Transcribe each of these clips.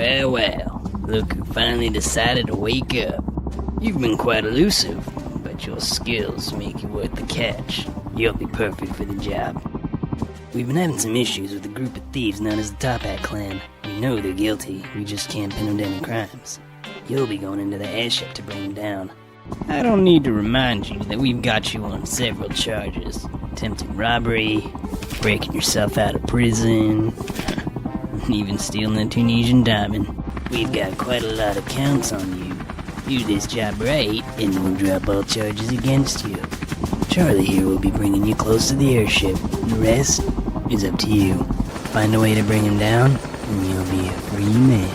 Well, well, look who finally decided to wake up. You've been quite elusive, but your skills make you worth the catch. You'll be perfect for the job. We've been having some issues with a group of thieves known as the Top Hat Clan. We know they're guilty, we just can't pin them to any crimes. You'll be going into the airship to bring them down. I don't need to remind you that we've got you on several charges. Attempted robbery, breaking yourself out of prison, and even stealing a Tunisian diamond. We've got quite a lot of counts on you. Do this job right, and we'll drop all charges against you. Charlie here will be bringing you close to the airship. The rest is up to you. Find a way to bring him down, and you'll be a free man.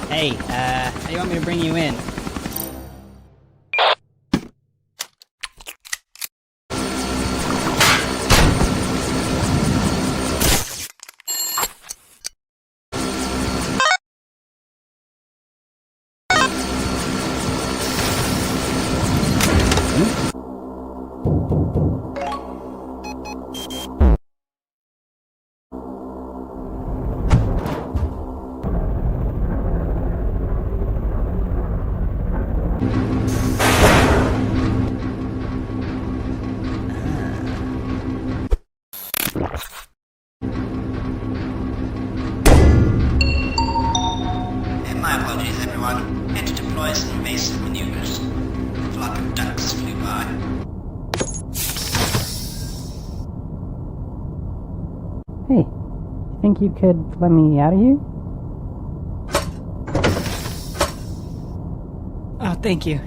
Hey, how do you want me to bring you in? My apologies, everyone. Had to deploy some evasive maneuvers. A flock of ducks flew by. Hey, think you could let me out of here? Oh, thank you.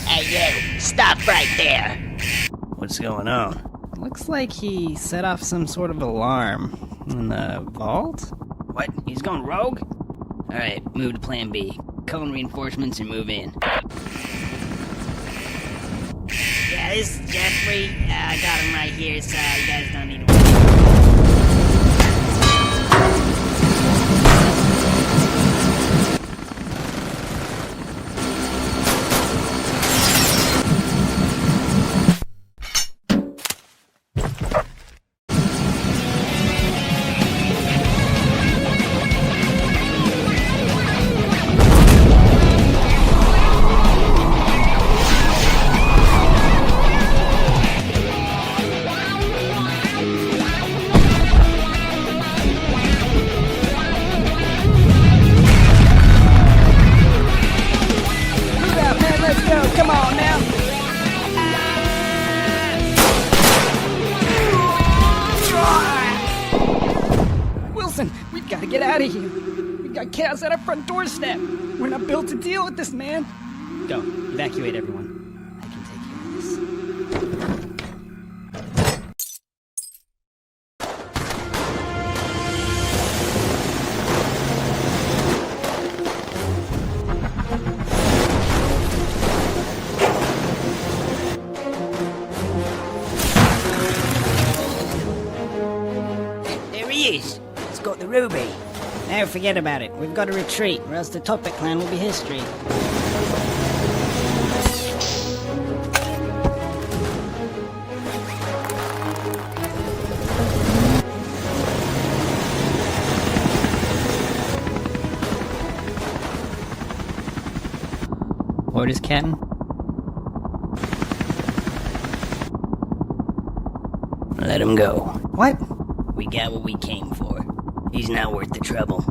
Hey you, stop right there! What's going on? Looks like he set off some sort of alarm in the vault? What? He's gone rogue? Alright, move to plan B. Call in reinforcements and move in. Yeah, this is Jeffrey. I got him right here, so you guys don't need to worry. Come on now! Wilson, we've got to get out of here. We've got chaos at our front doorstep. We're not built to deal with this, man. Go, evacuate everyone. I can take care of this. It's got the ruby. Now forget about it. We've got to retreat, or else the Top Hat Clan will be history. Orders, Captain? Let him go. What? We got what we came for. He's not worth the trouble.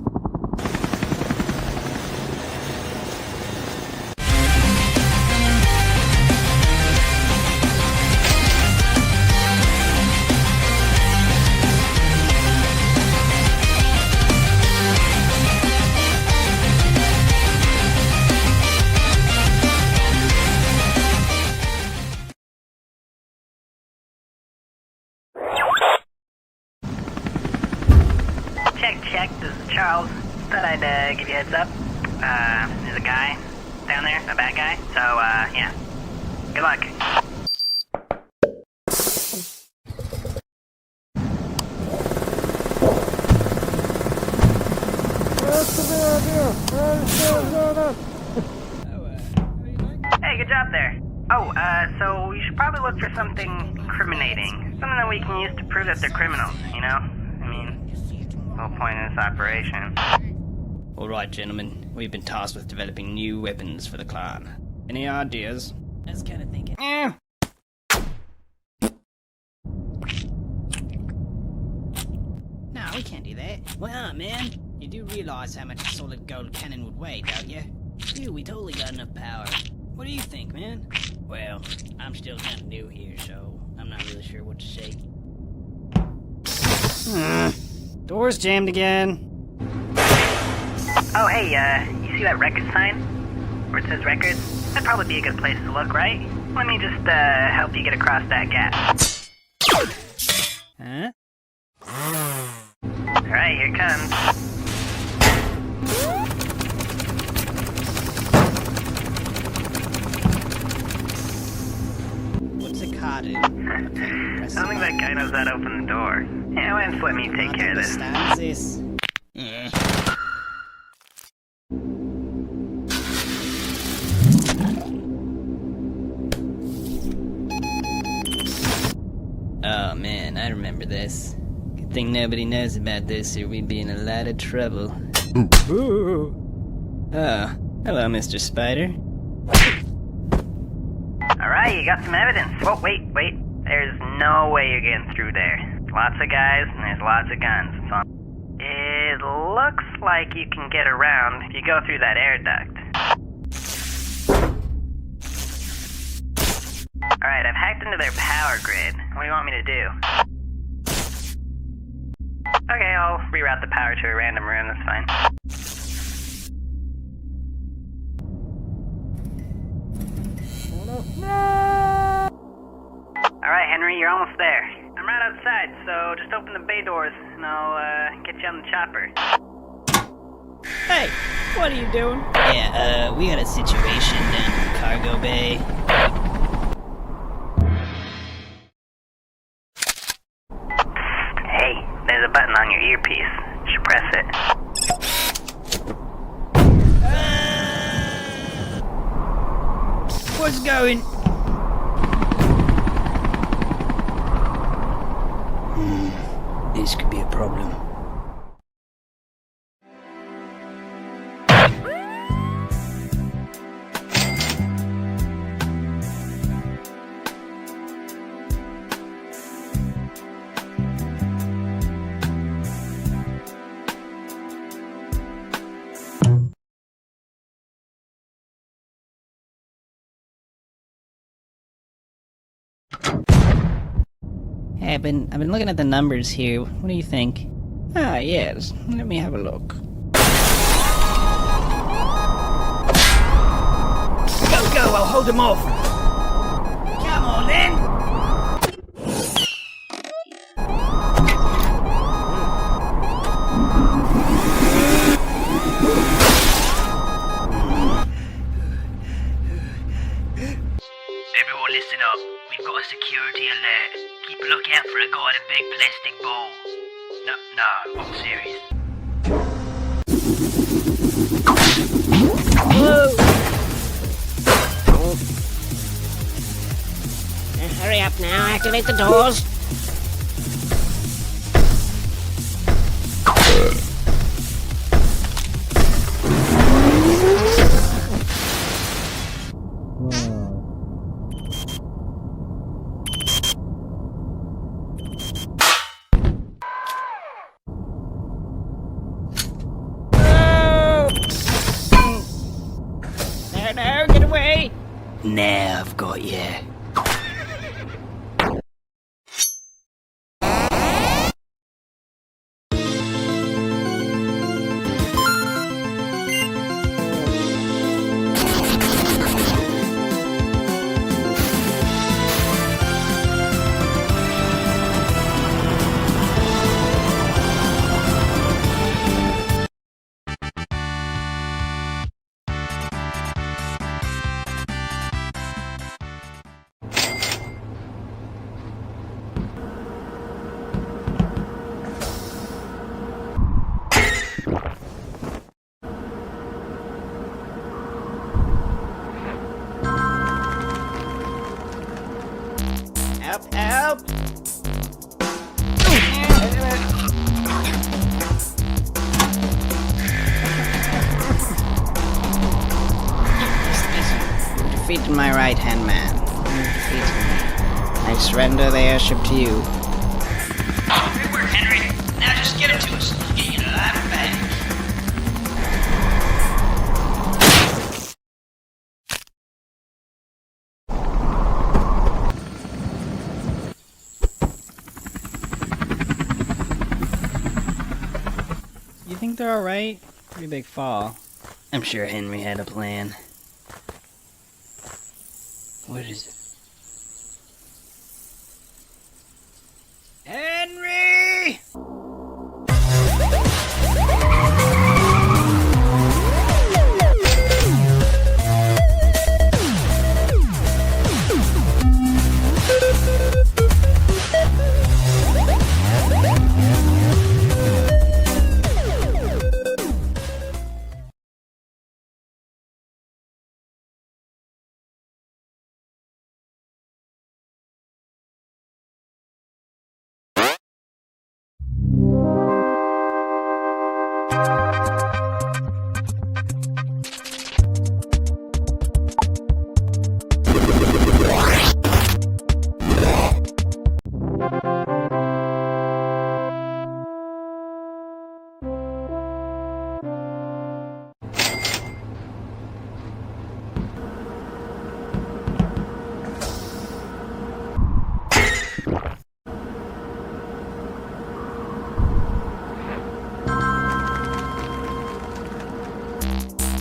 Charles. Thought I'd give you a heads up. There's a guy down there, a bad guy. So, yeah. Good luck. Hey, good job there. Oh, so you should probably look for something incriminating. Something that we can use to prove that they're criminals, you know? I mean, the whole point of this operation. Alright, gentlemen. We've been tasked with developing new weapons for the clan. Any ideas? I was kind of thinking. No, we can't do that. Why not, man? You do realize how much a solid gold cannon would weigh, don't you? Dude, we totally got enough power. What do you think, man? Well, I'm still kind of new here, so I'm not really sure what to say. Door's jammed again. Oh, hey, you see that record sign? Where it says record? That'd probably be a good place to look, right? Let me just, help you get across that gap. Huh? Alright, here it comes. What's a card in? I don't think that guy knows how to open the door. Yeah, why don't you let me take care of this? Understands this. Yeah. Oh man, I remember this. Good thing nobody knows about this or we'd be in a lot of trouble. Ooh. Oh, hello, Mr. Spider. Alright, you got some evidence. Whoa, wait. There's no way you're getting through there. Lots of guys and there's lots of guns. So it looks like you can get around if you go through that air duct. Alright, I've hacked into their power grid. What do you want me to do? Okay, I'll reroute the power to a random room, that's fine. Alright, Henry, you're almost there. I'm right outside, so just open the bay doors and I'll get you on the chopper. Hey, what are you doing? Yeah, we got a situation down in the cargo bay. Hey, there's a button on your earpiece. You should press it. What's going? This could be a problem. Hey, I've been looking at the numbers here. What do you think? Ah, yes. Let me have a look. Go, I'll hold him off. Come on, then. Everyone listen up. We've got a security alert. Keep a lookout for a guy in a big plastic ball. No, I'm serious. Whoa! Hurry up now, activate the doors. No, get away! Now I've got you. defeated my right-hand man. You defeated me. I surrender the airship to you. Good work, Henry. Now just get him to us. Get you alive and back. You think they're alright? Pretty big fall. I'm sure Henry had a plan. What is it? Henry!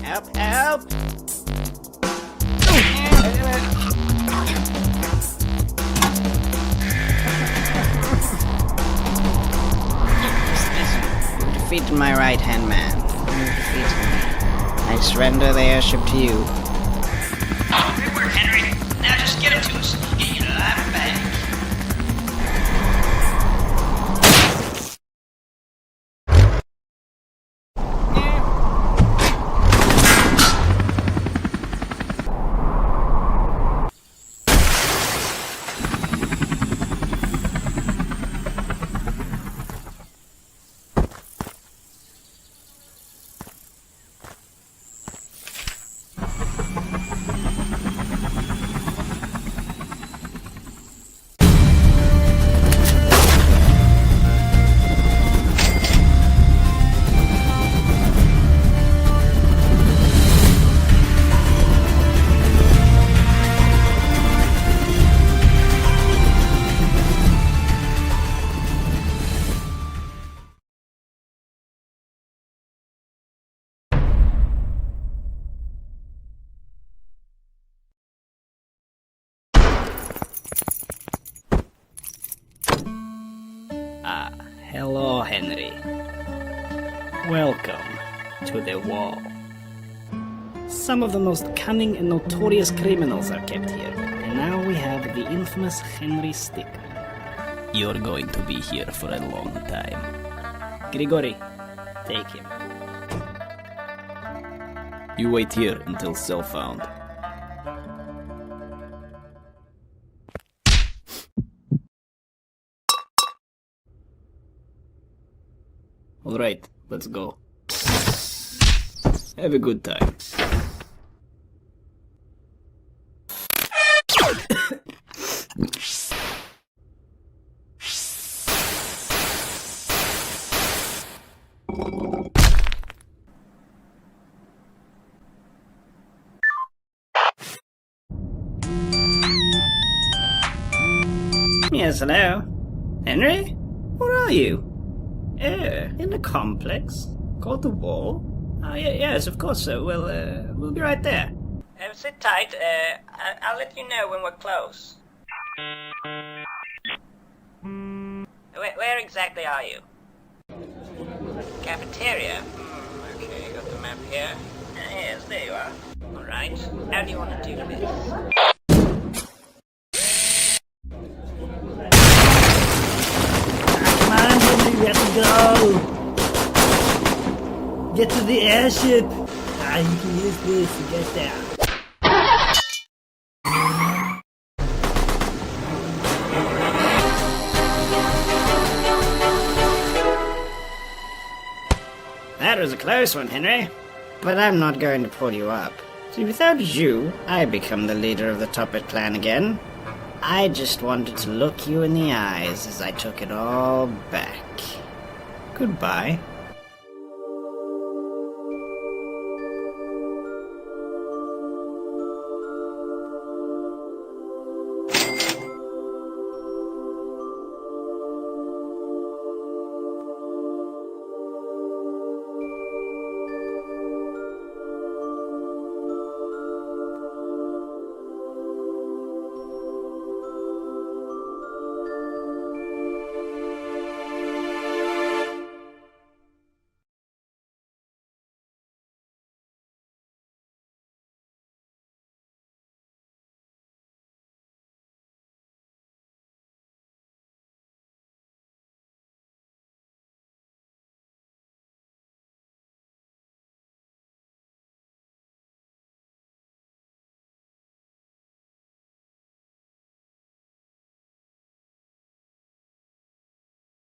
Help, help! You defeated my right-hand man. You defeated me. I surrender the airship to you. Good work, Henry. Now just get him to us. Get you alive and back. Hello, Henry. Welcome to the wall. Some of the most cunning and notorious criminals are kept here, and now we have the infamous Henry Stickmin. You're going to be here for a long time. Grigori, take him. You wait here until cell found. Alright, let's go. Have a good time. Yes, hello? Henry? Where are you? In the complex? Called the wall? Oh, yes, of course, sir. We'll be right there. Sit tight. I'll let you know when we're close. Where exactly are you? Cafeteria? Okay, got the map here. Yes, there you are. Alright. How do you want to do this? We have to go! Get to the airship! You can use this to get there. That was a close one, Henry. But I'm not going to pull you up. See, without you, I become the leader of the Tuppet clan again. I just wanted to look you in the eyes as I took it all back. Goodbye.